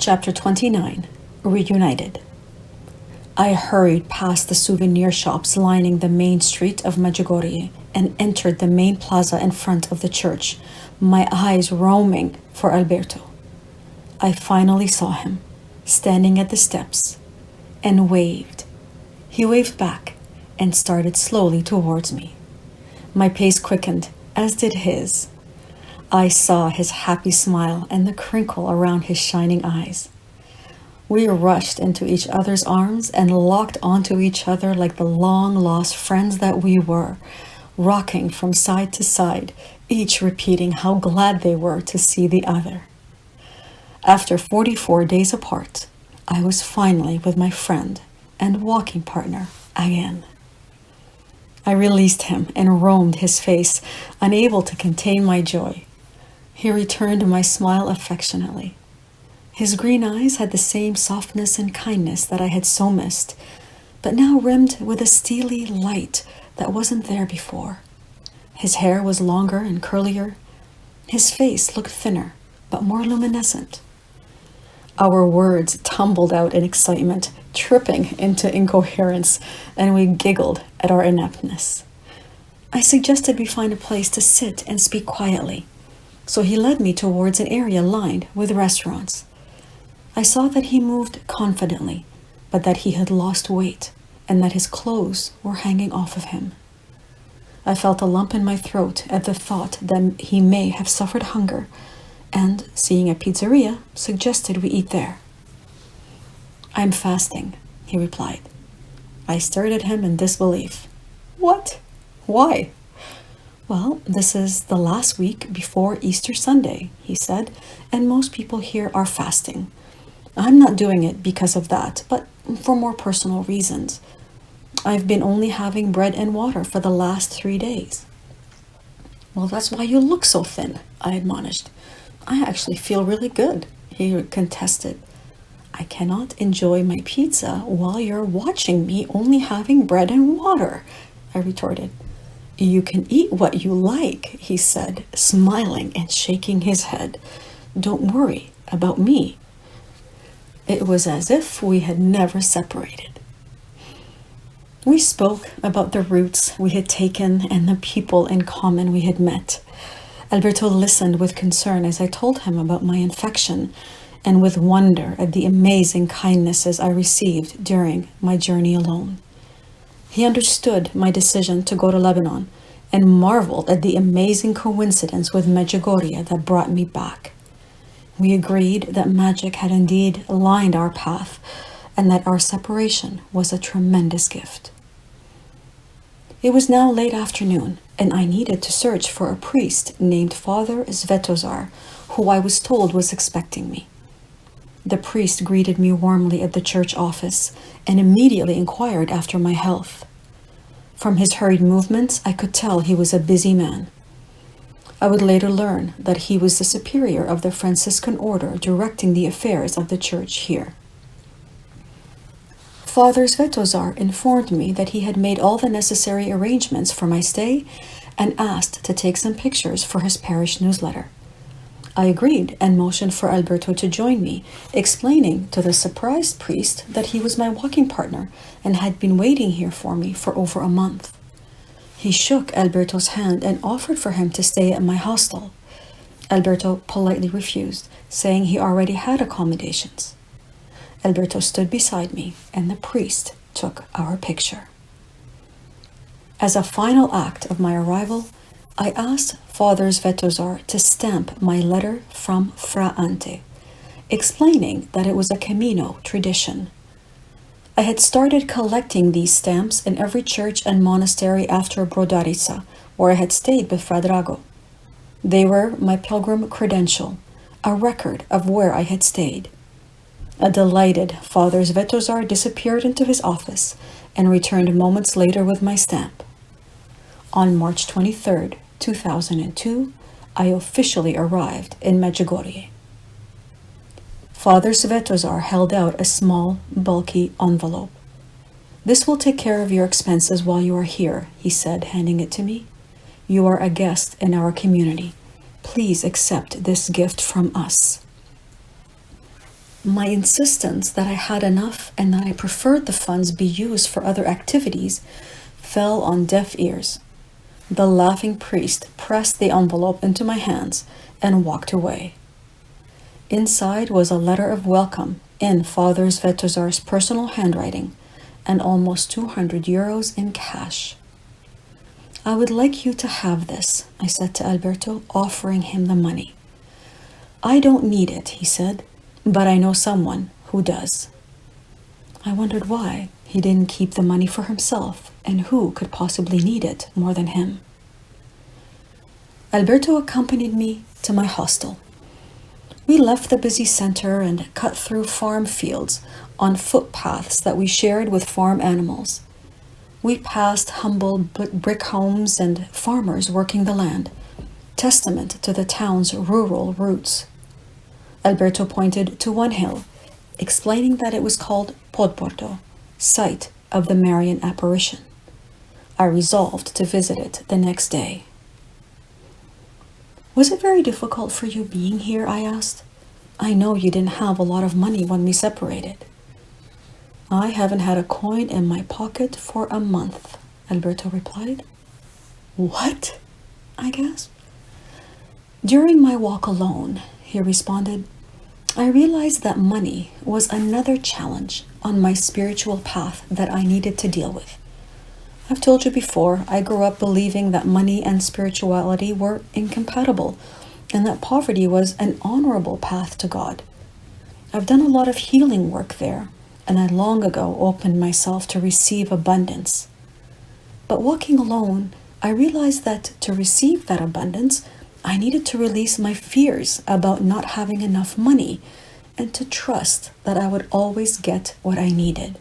Chapter 29, Reunited. I hurried past the souvenir shops lining the main street of Medugorje and entered the main plaza in front of the church, my eyes roaming for Alberto. I finally saw him, standing at the steps, and waved. He waved back and started slowly towards me. My pace quickened, as did his. I saw his happy smile and the crinkle around his shining eyes. We rushed into each other's arms and locked onto each other like the long-lost friends that we were, rocking from side to side, each repeating how glad they were to see the other. After 44 days apart, I was finally with my friend and walking partner again. I released him and roamed his face, unable to contain my joy. He returned my smile affectionately. His green eyes had the same softness and kindness that I had so missed, but now rimmed with a steely light that wasn't there before. His hair was longer and curlier. His face looked thinner, but more luminescent. Our words tumbled out in excitement, tripping into incoherence, and we giggled at our ineptness. I suggested we find a place to sit and speak quietly, so he led me towards an area lined with restaurants. I saw that he moved confidently, but that he had lost weight and that his clothes were hanging off of him. I felt a lump in my throat at the thought that he may have suffered hunger, and, seeing a pizzeria, suggested we eat there. "I'm fasting," he replied. I stared at him in disbelief. "What? Why?" "Well, this is the last week before Easter Sunday," he said, "and most people here are fasting. I'm not doing it because of that, but for more personal reasons. I've been only having bread and water for the last 3 days." "Well, that's why you look so thin," I admonished. "I actually feel really good," he contested. "I cannot enjoy my pizza while you're watching me only having bread and water," I retorted. "You can eat what you like," he said, smiling and shaking his head. "Don't worry about me." It was as if we had never separated. We spoke about the routes we had taken and the people in common we had met. Alberto listened with concern as I told him about my infection and with wonder at the amazing kindnesses I received during my journey alone. He understood my decision to go to Lebanon and marveled at the amazing coincidence with Medugorje that brought me back. We agreed that magic had indeed aligned our path and that our separation was a tremendous gift. It was now late afternoon, and I needed to search for a priest named Father Svetozar, who I was told was expecting me. The priest greeted me warmly at the church office and immediately inquired after my health. From his hurried movements, I could tell he was a busy man. I would later learn that he was the superior of the Franciscan order directing the affairs of the church here. Father Svetozar informed me that he had made all the necessary arrangements for my stay and asked to take some pictures for his parish newsletter. I agreed and motioned for Alberto to join me, explaining to the surprised priest that he was my walking partner and had been waiting here for me for over a month. He shook Alberto's hand and offered for him to stay at my hostel. Alberto politely refused, saying he already had accommodations. Alberto stood beside me, and the priest took our picture. As a final act of my arrival, I asked Father Svetozar to stamp my letter from Fra Ante, explaining that it was a Camino tradition. I had started collecting these stamps in every church and monastery after Brodarica, where I had stayed with Fra Drago. They were my pilgrim credential, a record of where I had stayed. A delighted Father Svetozar disappeared into his office and returned moments later with my stamp. On March 23rd, 2002, I officially arrived in Medugorje. Father Svetozar held out a small, bulky envelope. "This will take care of your expenses while you are here," he said, handing it to me. "You are a guest in our community. Please accept this gift from us." My insistence that I had enough and that I preferred the funds be used for other activities fell on deaf ears. The laughing priest pressed the envelope into my hands and walked away. Inside was a letter of welcome in Father Svetozar's personal handwriting and almost 200 euros in cash. I would like you to have this, I said to Alberto, offering him the money. I don't need it, he said, but I know someone who does. I wondered why he didn't keep the money for himself and who could possibly need it more than him. Alberto accompanied me to my hostel. We left the busy center and cut through farm fields on footpaths that we shared with farm animals. We passed humble brick homes and farmers working the land, testament to the town's rural roots. Alberto pointed to one hill, explaining that it was called Podporto, site of the Marian apparition. I resolved to visit it the next day. Was it very difficult for you being here? I asked. I know you didn't have a lot of money when we separated. I haven't had a coin in my pocket for a month, Alberto replied. What? I gasped. During my walk alone, he responded, I realized that money was another challenge on my spiritual path that I needed to deal with. I've told you before, I grew up believing that money and spirituality were incompatible and that poverty was an honorable path to God. I've done a lot of healing work there, and I long ago opened myself to receive abundance. But walking alone, I realized that to receive that abundance, I needed to release my fears about not having enough money and to trust that I would always get what I needed.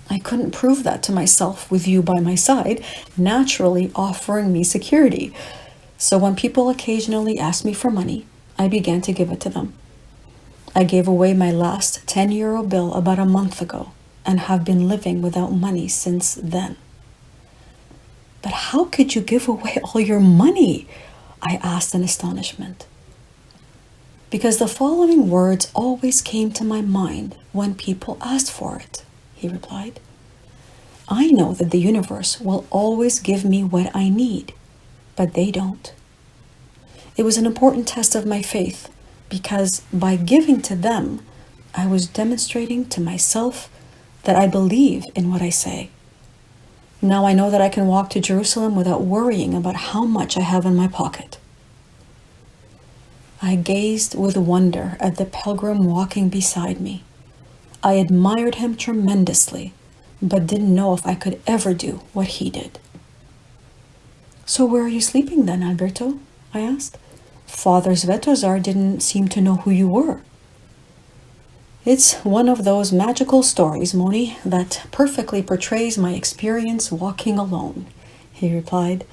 I couldn't prove that to myself with you by my side, naturally offering me security. So when people occasionally asked me for money, I began to give it to them. I gave away my last 10-euro bill about a month ago and have been living without money since then. But how could you give away all your money? I asked in astonishment. Because the following words always came to my mind when people asked for it, he replied. I know that the universe will always give me what I need, but they don't. It was an important test of my faith because by giving to them, I was demonstrating to myself that I believe in what I say. Now I know that I can walk to Jerusalem without worrying about how much I have in my pocket. I gazed with wonder at the pilgrim walking beside me. I admired him tremendously, but didn't know if I could ever do what he did. So where are you sleeping then, Alberto? I asked. Father Svetozar didn't seem to know who you were. It's one of those magical stories, Mony, that perfectly portrays my experience walking alone, he replied.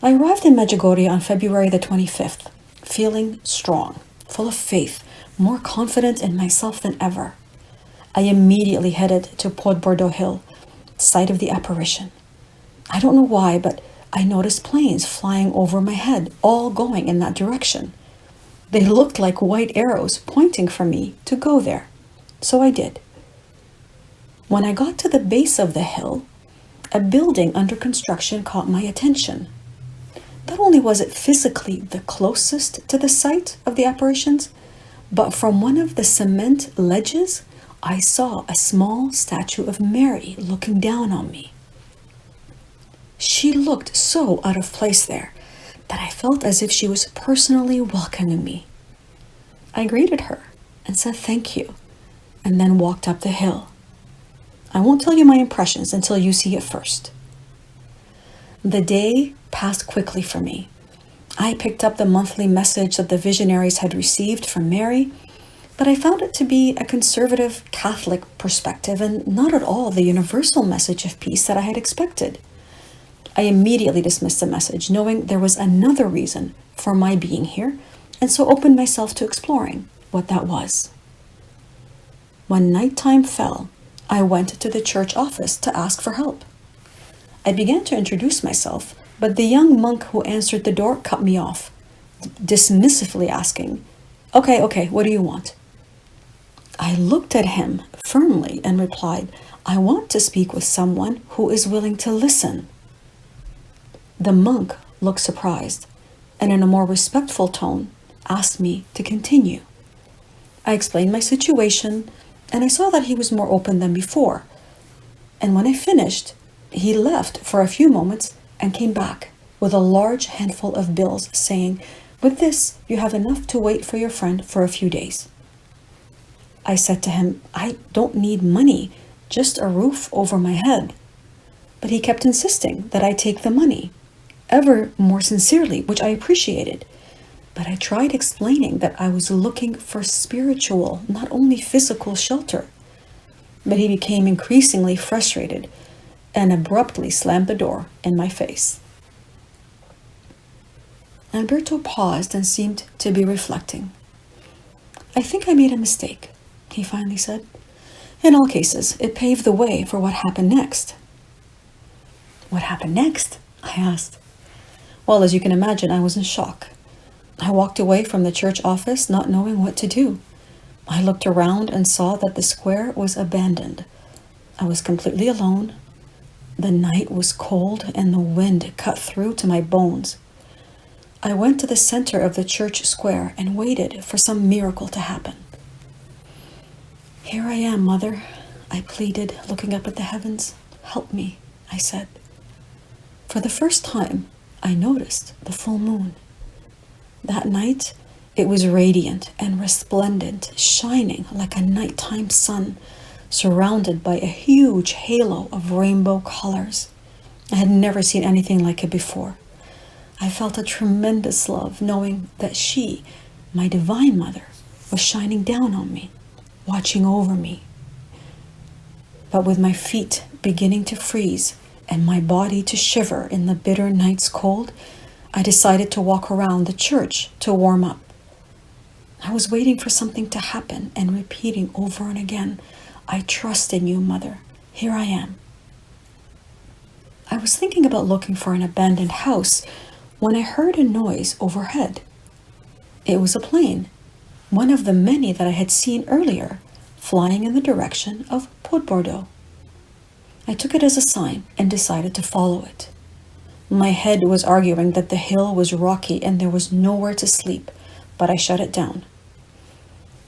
I arrived in Medugorje on February the 25th, feeling strong, full of faith, more confident in myself than ever. I immediately headed to Podporto Hill, site of the apparition. I don't know why, but I noticed planes flying over my head, all going in that direction. They looked like white arrows pointing for me to go there. So I did. When I got to the base of the hill, a building under construction caught my attention. Not only was it physically the closest to the site of the apparitions, but from one of the cement ledges, I saw a small statue of Mary looking down on me. She looked so out of place there that I felt as if she was personally welcoming me. I greeted her and said thank you, and then walked up the hill. I won't tell you my impressions until you see it first. The day passed quickly for me. I picked up the monthly message that the visionaries had received from Mary, but I found it to be a conservative Catholic perspective and not at all the universal message of peace that I had expected. I immediately dismissed the message, knowing there was another reason for my being here, and so opened myself to exploring what that was. When nighttime fell, I went to the church office to ask for help. I began to introduce myself, but the young monk who answered the door cut me off, dismissively asking, Okay, what do you want? I looked at him firmly and replied, I want to speak with someone who is willing to listen. The monk looked surprised and in a more respectful tone asked me to continue. I explained my situation and I saw that he was more open than before. And when I finished, he left for a few moments and came back with a large handful of bills saying, with this, you have enough to wait for your friend for a few days. I said to him, I don't need money, just a roof over my head. But he kept insisting that I take the money, ever more sincerely, which I appreciated. But I tried explaining that I was looking for spiritual, not only physical shelter. But he became increasingly frustrated and abruptly slammed the door in my face. Alberto paused and seemed to be reflecting. I think I made a mistake, he finally said. In all cases, it paved the way for what happened next. What happened next? I asked. Well, as you can imagine, I was in shock. I walked away from the church office not knowing what to do. I looked around and saw that the square was abandoned. I was completely alone. The night was cold and the wind cut through to my bones. I went to the center of the church square and waited for some miracle to happen. Here I am, Mother, I pleaded, looking up at the heavens. Help me, I said. For the first time, I noticed the full moon. That night, it was radiant and resplendent, shining like a nighttime sun, surrounded by a huge halo of rainbow colors. I had never seen anything like it before. I felt a tremendous love knowing that she, my divine mother, was shining down on me, watching over me. But with my feet beginning to freeze and my body to shiver in the bitter night's cold, I decided to walk around the church to warm up. I was waiting for something to happen and repeating over and again, I trust in you, Mother. Here I am. I was thinking about looking for an abandoned house when I heard a noise overhead. It was a plane, one of the many that I had seen earlier, flying in the direction of Bordeaux. I took it as a sign and decided to follow it. My head was arguing that the hill was rocky and there was nowhere to sleep, but I shut it down.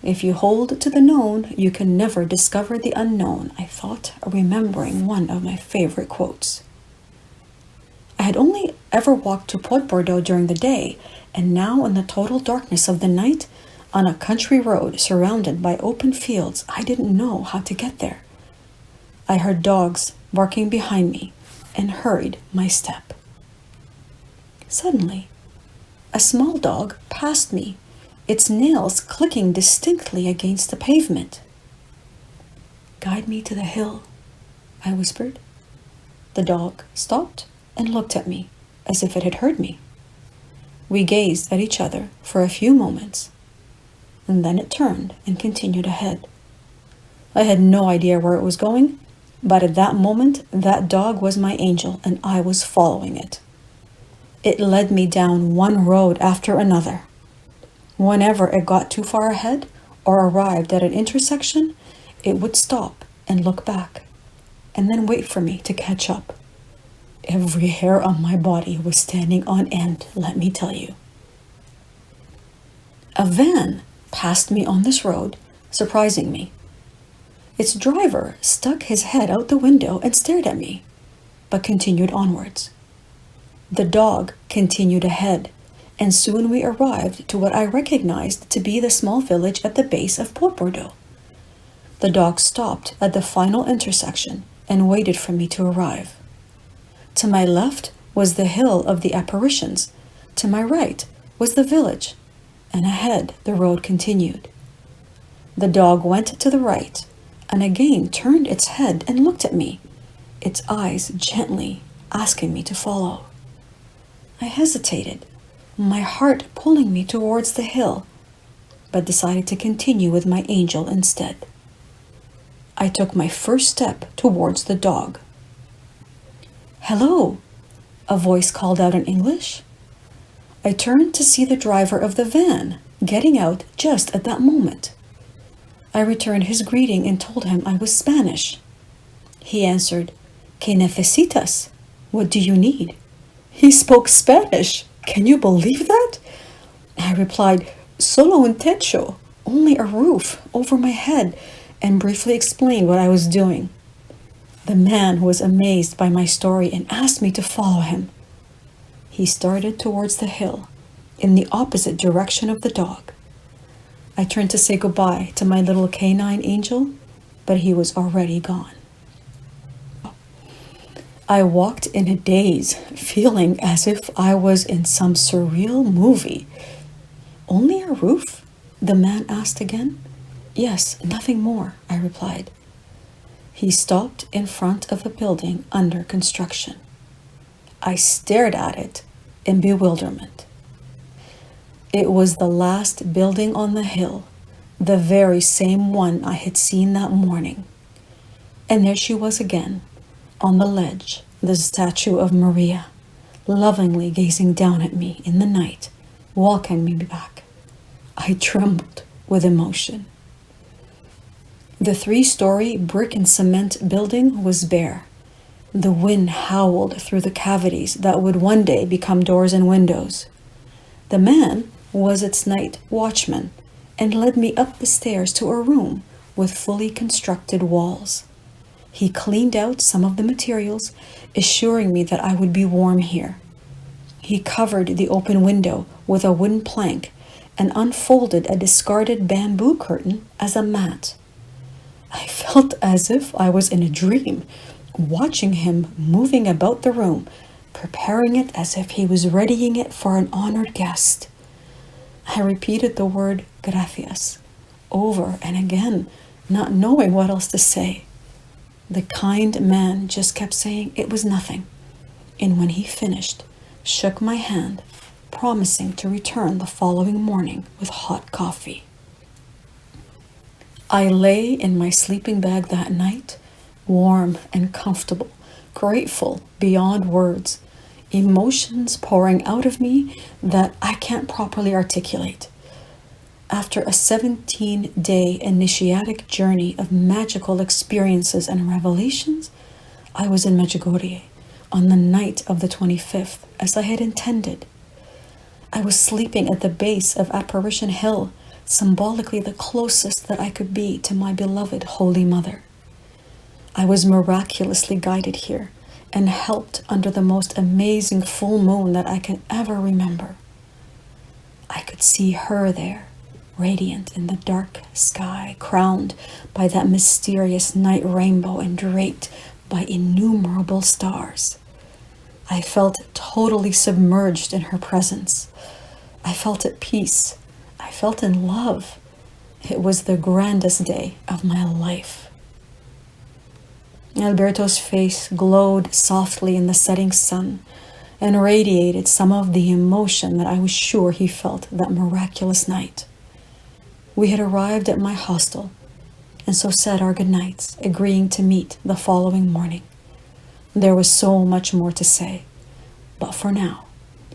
If you hold to the known, you can never discover the unknown, I thought, remembering one of my favorite quotes. I had only ever walked to Bordeaux during the day, and now in the total darkness of the night, on a country road surrounded by open fields, I didn't know how to get there. I heard dogs barking behind me and hurried my step. Suddenly, a small dog passed me, its nails clicking distinctly against the pavement. Guide me to the hill, I whispered. The dog stopped and looked at me as if it had heard me. We gazed at each other for a few moments, and then it turned and continued ahead. I had no idea where it was going, but at that moment, that dog was my angel and I was following it. It led me down one road after another. Whenever it got too far ahead or arrived at an intersection, it would stop and look back, and then wait for me to catch up. Every hair on my body was standing on end, let me tell you. A van passed me on this road, surprising me. Its driver stuck his head out the window and stared at me, but continued onwards. The dog continued ahead, and soon we arrived to what I recognized to be the small village at the base of Bordeaux. The dog stopped at the final intersection and waited for me to arrive. To my left was the hill of the apparitions, to my right was the village, and ahead the road continued. The dog went to the right, and again turned its head and looked at me, its eyes gently asking me to follow. I hesitated, my heart pulling me towards the hill, but decided to continue with my angel instead. I took my first step towards the dog. "Hello," a voice called out in English. I turned to see the driver of the van, getting out just at that moment. I returned his greeting and told him I was Spanish. He answered, ¿Qué necesitas? What do you need? He spoke Spanish. Can you believe that? I replied, Solo un techo, only a roof over my head, and briefly explained what I was doing. The man was amazed by my story and asked me to follow him. He started towards the hill, in the opposite direction of the dog. I turned to say goodbye to my little canine angel, but he was already gone. I walked in a daze, feeling as if I was in some surreal movie. Only a roof? The man asked again. Yes, nothing more, I replied. He stopped in front of a building under construction. I stared at it in bewilderment. It was the last building on the hill, the very same one I had seen that morning. And there she was again, on the ledge, the statue of Maria, lovingly gazing down at me in the night, welcoming me back. I trembled with emotion. The 3-story brick and cement building was bare. The wind howled through the cavities that would one day become doors and windows. The man was its night watchman and led me up the stairs to a room with fully constructed walls. He cleaned out some of the materials, assuring me that I would be warm here. He covered the open window with a wooden plank and unfolded a discarded bamboo curtain as a mat. I felt as if I was in a dream, watching him moving about the room, preparing it as if he was readying it for an honored guest. I repeated the word gracias over and again, not knowing what else to say. The kind man just kept saying it was nothing, and when he finished, shook my hand, promising to return the following morning with hot coffee. I lay in my sleeping bag that night, warm and comfortable, grateful beyond words, emotions pouring out of me that I can't properly articulate. After a 17-day initiatic journey of magical experiences and revelations, I was in Medugorje on the night of the 25th, as I had intended. I was sleeping at the base of Apparition Hill, symbolically the closest that I could be to my beloved Holy Mother. I was miraculously guided here and helped under the most amazing full moon that I can ever remember. I could see her there, radiant in the dark sky, crowned by that mysterious night rainbow and draped by innumerable stars. I felt totally submerged in her presence. I felt at peace. I felt in love. It was the grandest day of my life. Alberto's face glowed softly in the setting sun and radiated some of the emotion that I was sure he felt that miraculous night. We had arrived at my hostel, and so said our goodnights, agreeing to meet the following morning. There was so much more to say, but for now,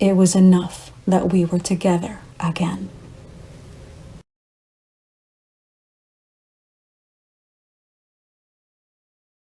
it was enough that we were together again.